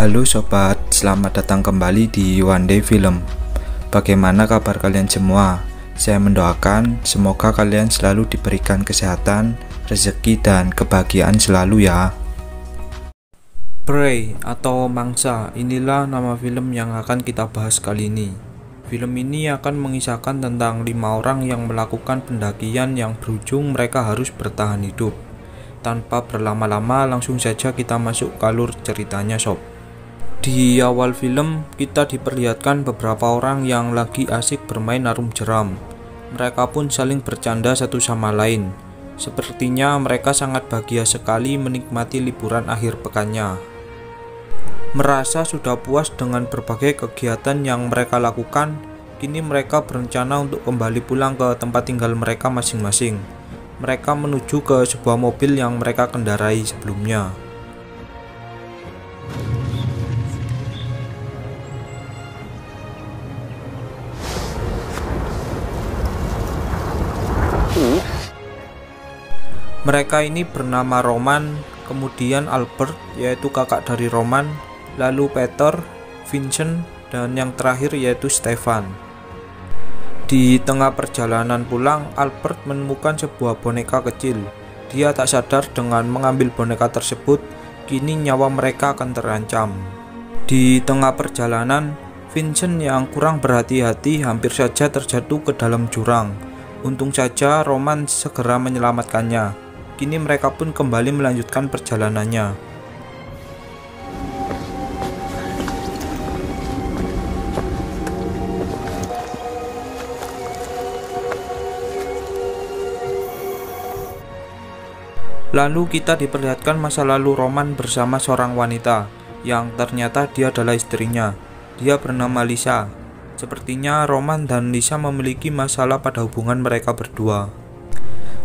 Halo sobat, selamat datang kembali di One Day Film. Bagaimana kabar kalian semua? Saya mendoakan semoga kalian selalu diberikan kesehatan, rezeki, dan kebahagiaan selalu ya. Prey atau Mangsa, inilah nama film yang akan kita bahas kali ini. Film ini akan mengisahkan tentang 5 orang yang melakukan pendakian yang berujung mereka harus bertahan hidup. Tanpa berlama-lama, langsung saja kita masuk ke alur ceritanya sob. Di awal film, kita diperlihatkan beberapa orang yang lagi asik bermain arum jeram. Mereka pun saling bercanda satu sama lain. Sepertinya mereka sangat bahagia sekali menikmati liburan akhir pekannya. Merasa sudah puas dengan berbagai kegiatan yang mereka lakukan, kini mereka berencana untuk kembali pulang ke tempat tinggal mereka masing-masing. Mereka menuju ke sebuah mobil yang mereka kendarai sebelumnya. Mereka ini bernama Roman, kemudian Albert, yaitu kakak dari Roman, lalu Peter, Vincent, dan yang terakhir yaitu Stefan. Di tengah perjalanan pulang, Albert menemukan sebuah boneka kecil. Dia tak sadar dengan mengambil boneka tersebut, kini nyawa mereka akan terancam. Di tengah perjalanan, Vincent yang kurang berhati-hati hampir saja terjatuh ke dalam jurang. Untung saja Roman segera menyelamatkannya. Kini mereka pun kembali melanjutkan perjalanannya. Lalu kita diperlihatkan masa lalu Roman bersama seorang wanita yang ternyata dia adalah istrinya. Dia bernama Lisa. Sepertinya Roman dan Lisa memiliki masalah pada hubungan mereka berdua.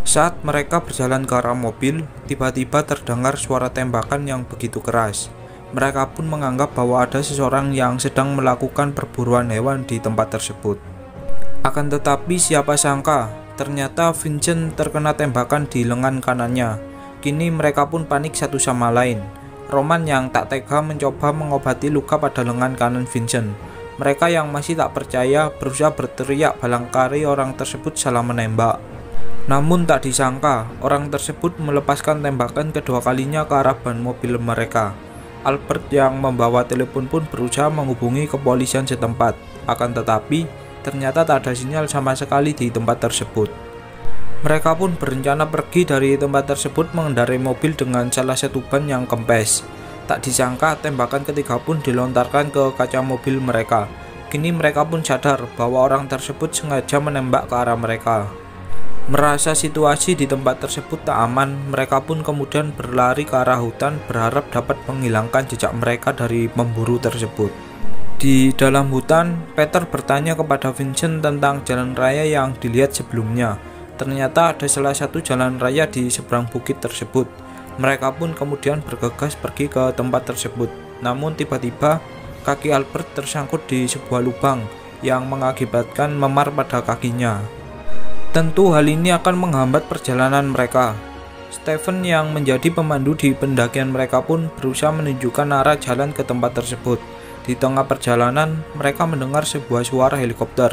Saat mereka berjalan ke arah mobil, tiba-tiba terdengar suara tembakan yang begitu keras. Mereka pun menganggap bahwa ada seseorang yang sedang melakukan perburuan hewan di tempat tersebut. Akan tetapi siapa sangka, ternyata Vincent terkena tembakan di lengan kanannya. Kini mereka pun panik satu sama lain. Roman yang tak tega mencoba mengobati luka pada lengan kanan Vincent. Mereka yang masih tak percaya berusaha berteriak barangkali orang tersebut salah menembak. Namun tak disangka, orang tersebut melepaskan tembakan kedua kalinya ke arah ban mobil mereka. Albert yang membawa telepon pun berusaha menghubungi kepolisian setempat. Akan tetapi, ternyata tak ada sinyal sama sekali di tempat tersebut. Mereka pun berencana pergi dari tempat tersebut mengendarai mobil dengan salah satu ban yang kempes. Tak disangka, tembakan ketiga pun dilontarkan ke kaca mobil mereka. Kini mereka pun sadar bahwa orang tersebut sengaja menembak ke arah mereka. Merasa situasi di tempat tersebut tak aman, mereka pun kemudian berlari ke arah hutan berharap dapat menghilangkan jejak mereka dari pemburu tersebut. Di dalam hutan, Peter bertanya kepada Vincent tentang jalan raya yang dilihat sebelumnya. Ternyata ada salah satu jalan raya di seberang bukit tersebut. Mereka pun kemudian bergegas pergi ke tempat tersebut. Namun tiba-tiba kaki Albert tersangkut di sebuah lubang yang mengakibatkan memar pada kakinya. Tentu hal ini akan menghambat perjalanan mereka. Stephen yang menjadi pemandu di pendakian mereka pun berusaha menunjukkan arah jalan ke tempat tersebut. Di tengah perjalanan, mereka mendengar sebuah suara helikopter.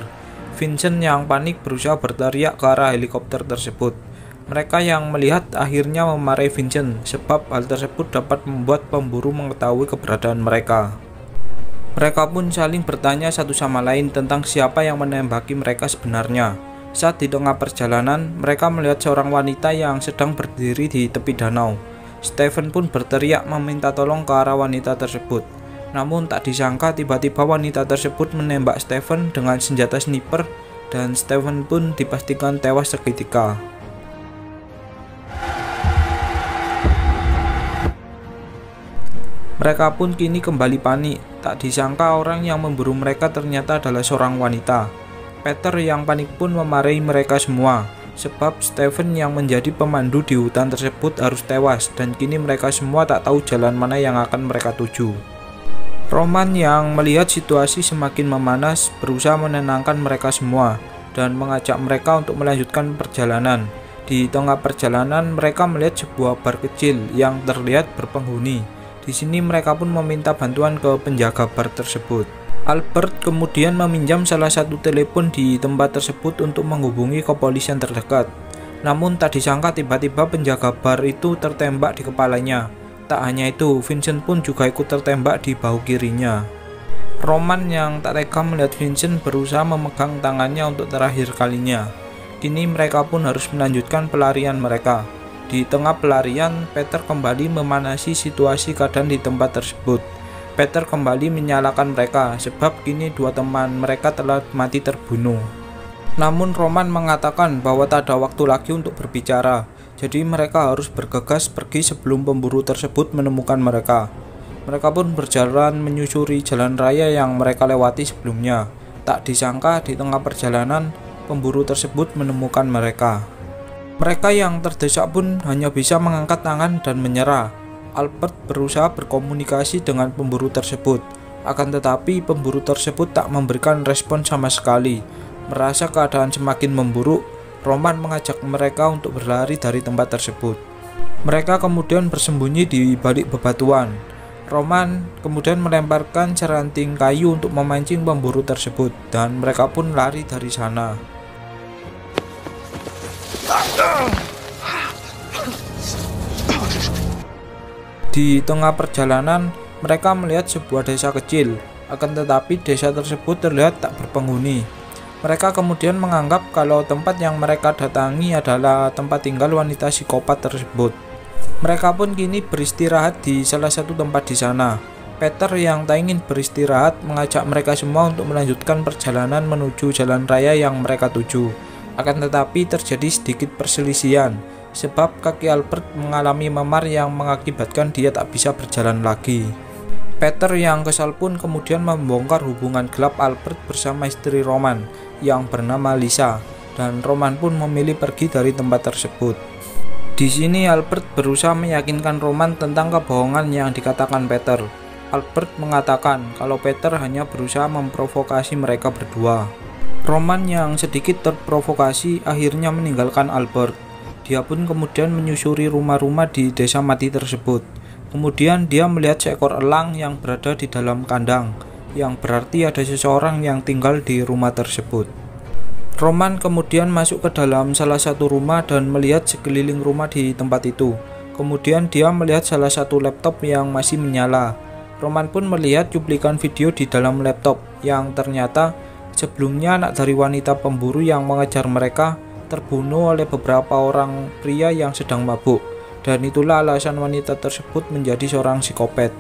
Vincent yang panik berusaha berteriak ke arah helikopter tersebut. Mereka yang melihat akhirnya memarahi Vincent, sebab hal tersebut dapat membuat pemburu mengetahui keberadaan mereka. Mereka pun saling bertanya satu sama lain tentang siapa yang menembaki mereka sebenarnya. Saat di tengah perjalanan, mereka melihat seorang wanita yang sedang berdiri di tepi danau. Stephen pun berteriak meminta tolong ke arah wanita tersebut. Namun tak disangka tiba-tiba wanita tersebut menembak Stephen dengan senjata sniper dan Stephen pun dipastikan tewas seketika. Mereka pun kini kembali panik. Tak disangka orang yang memburu mereka ternyata adalah seorang wanita. Peter yang panik pun memarahi mereka semua, sebab Stephen yang menjadi pemandu di hutan tersebut harus tewas dan kini mereka semua tak tahu jalan mana yang akan mereka tuju. Roman yang melihat situasi semakin memanas berusaha menenangkan mereka semua dan mengajak mereka untuk melanjutkan perjalanan. Di tengah perjalanan mereka melihat sebuah bar kecil yang terlihat berpenghuni. Di sini mereka pun meminta bantuan ke penjaga bar tersebut. Albert kemudian meminjam salah satu telepon di tempat tersebut untuk menghubungi kepolisian terdekat. Namun tak disangka tiba-tiba penjaga bar itu tertembak di kepalanya. Tak hanya itu, Vincent pun juga ikut tertembak di bahu kirinya. Roman yang tak tega melihat Vincent berusaha memegang tangannya untuk terakhir kalinya. Kini mereka pun harus melanjutkan pelarian mereka. Di tengah pelarian, Peter kembali memanasi situasi keadaan di tempat tersebut. Peter kembali menyalahkan mereka sebab kini dua teman mereka telah mati terbunuh. Namun Roman mengatakan bahwa tak ada waktu lagi untuk berbicara, jadi mereka harus bergegas pergi sebelum pemburu tersebut menemukan mereka. Mereka pun berjalan menyusuri jalan raya yang mereka lewati sebelumnya. Tak disangka di tengah perjalanan, pemburu tersebut menemukan mereka. Mereka yang terdesak pun hanya bisa mengangkat tangan dan menyerah. Albert berusaha berkomunikasi dengan pemburu tersebut, akan tetapi pemburu tersebut tak memberikan respon sama sekali. Merasa keadaan semakin memburuk, Roman mengajak mereka untuk berlari dari tempat tersebut. Mereka kemudian bersembunyi di balik bebatuan. Roman kemudian melemparkan seranting kayu untuk memancing pemburu tersebut, dan mereka pun lari dari sana. Di tengah perjalanan, mereka melihat sebuah desa kecil, akan tetapi desa tersebut terlihat tak berpenghuni. Mereka kemudian menganggap kalau tempat yang mereka datangi adalah tempat tinggal wanita psikopat tersebut. Mereka pun kini beristirahat di salah satu tempat di sana. Peter yang tak ingin beristirahat mengajak mereka semua untuk melanjutkan perjalanan menuju jalan raya yang mereka tuju. Akan tetapi terjadi sedikit perselisihan, sebab kaki Albert mengalami memar yang mengakibatkan dia tak bisa berjalan lagi. Peter yang kesal pun kemudian membongkar hubungan gelap Albert bersama istri Roman yang bernama Lisa, dan Roman pun memilih pergi dari tempat tersebut. Di sini Albert berusaha meyakinkan Roman tentang kebohongan yang dikatakan Peter. Albert mengatakan kalau Peter hanya berusaha memprovokasi mereka berdua. Roman yang sedikit terprovokasi akhirnya meninggalkan Albert. Dia pun kemudian menyusuri rumah-rumah di desa mati tersebut. Kemudian dia melihat seekor elang yang berada di dalam kandang, yang berarti ada seseorang yang tinggal di rumah tersebut. Roman kemudian masuk ke dalam salah satu rumah dan melihat sekeliling rumah di tempat itu. Kemudian dia melihat salah satu laptop yang masih menyala. Roman pun melihat cuplikan video di dalam laptop yang ternyata sebelumnya anak dari wanita pemburu yang mengejar mereka terbunuh oleh beberapa orang pria yang sedang mabuk, dan itulah alasan wanita tersebut menjadi seorang psikopat.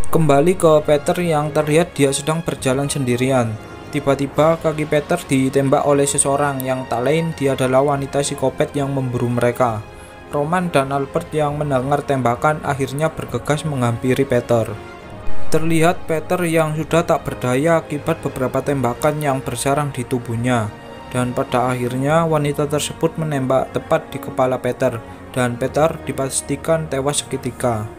Kembali ke Peter yang terlihat dia sedang berjalan sendirian. Tiba-tiba kaki Peter ditembak oleh seseorang yang tak lain dia adalah wanita psikopat yang memburu mereka. Roman dan Albert yang mendengar tembakan akhirnya bergegas menghampiri Peter. Terlihat Peter yang sudah tak berdaya akibat beberapa tembakan yang bersarang di tubuhnya. Dan pada akhirnya wanita tersebut menembak tepat di kepala Peter, dan Peter dipastikan tewas seketika.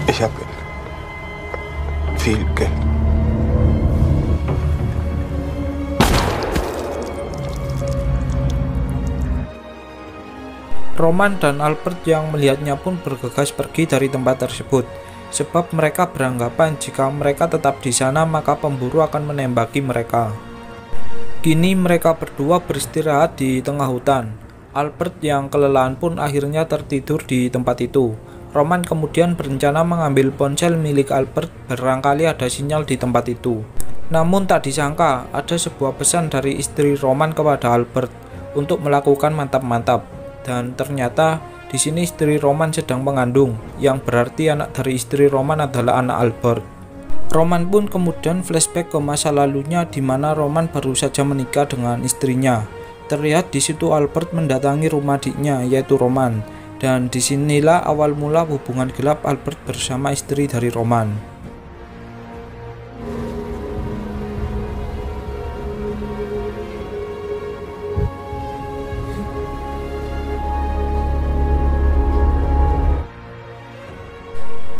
Ich habe viel Geld. Roman dan Albert yang melihatnya pun bergegas pergi dari tempat tersebut, sebab mereka beranggapan jika mereka tetap di sana maka pemburu akan menembaki mereka. Kini mereka berdua beristirahat di tengah hutan. Albert yang kelelahan pun akhirnya tertidur di tempat itu. Roman kemudian berencana mengambil ponsel milik Albert, barangkali ada sinyal di tempat itu. Namun tak disangka ada sebuah pesan dari istri Roman kepada Albert untuk melakukan mantap-mantap, dan ternyata di sini istri Roman sedang mengandung, yang berarti anak dari istri Roman adalah anak Albert. Roman pun kemudian flashback ke masa lalunya di mana Roman baru saja menikah dengan istrinya. Terlihat di situ Albert mendatangi rumah adiknya yaitu Roman. Dan disinilah awal mula hubungan gelap Albert bersama istri dari Roman.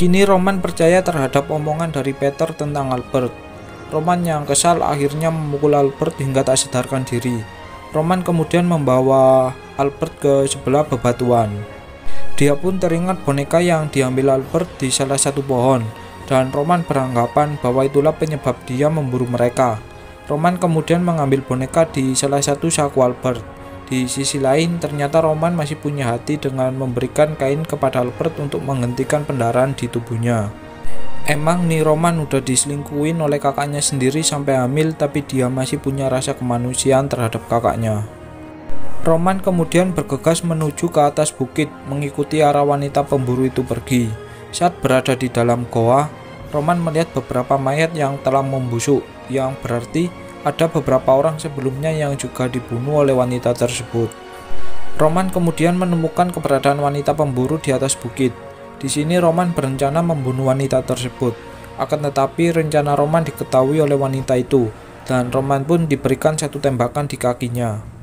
Kini Roman percaya terhadap omongan dari Peter tentang Albert. Roman yang kesal akhirnya memukul Albert hingga tak sadarkan diri. Roman kemudian membawa Albert ke sebelah bebatuan. Dia pun teringat boneka yang diambil Albert di salah satu pohon, dan Roman beranggapan bahwa itulah penyebab dia memburu mereka. Roman kemudian mengambil boneka di salah satu saku Albert. Di sisi lain, ternyata Roman masih punya hati dengan memberikan kain kepada Albert untuk menghentikan pendarahan di tubuhnya. Emang nih Roman udah diselingkuhin oleh kakaknya sendiri sampai hamil, tapi dia masih punya rasa kemanusiaan terhadap kakaknya. Roman kemudian bergegas menuju ke atas bukit, mengikuti arah wanita pemburu itu pergi. Saat berada di dalam goa, Roman melihat beberapa mayat yang telah membusuk, yang berarti ada beberapa orang sebelumnya yang juga dibunuh oleh wanita tersebut. Roman kemudian menemukan keberadaan wanita pemburu di atas bukit. Di sini Roman berencana membunuh wanita tersebut. Akan tetapi rencana Roman diketahui oleh wanita itu, dan Roman pun diberikan satu tembakan di kakinya.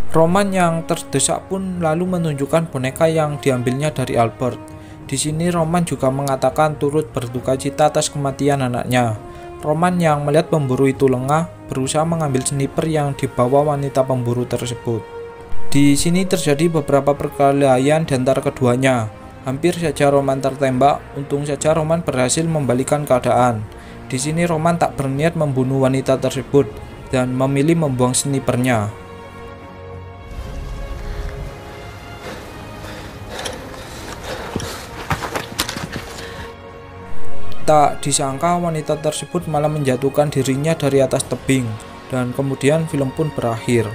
Roman yang terdesak pun lalu menunjukkan boneka yang diambilnya dari Albert. Di sini Roman juga mengatakan turut berduka cita atas kematian anaknya. Roman yang melihat pemburu itu lengah berusaha mengambil sniper yang dibawa wanita pemburu tersebut. Di sini terjadi beberapa perkelahian di antara keduanya. Hampir saja Roman tertembak, untung saja Roman berhasil membalikan keadaan. Di sini Roman tak berniat membunuh wanita tersebut dan memilih membuang snipernya. Tak disangka wanita tersebut malah menjatuhkan dirinya dari atas tebing, dan kemudian film pun berakhir.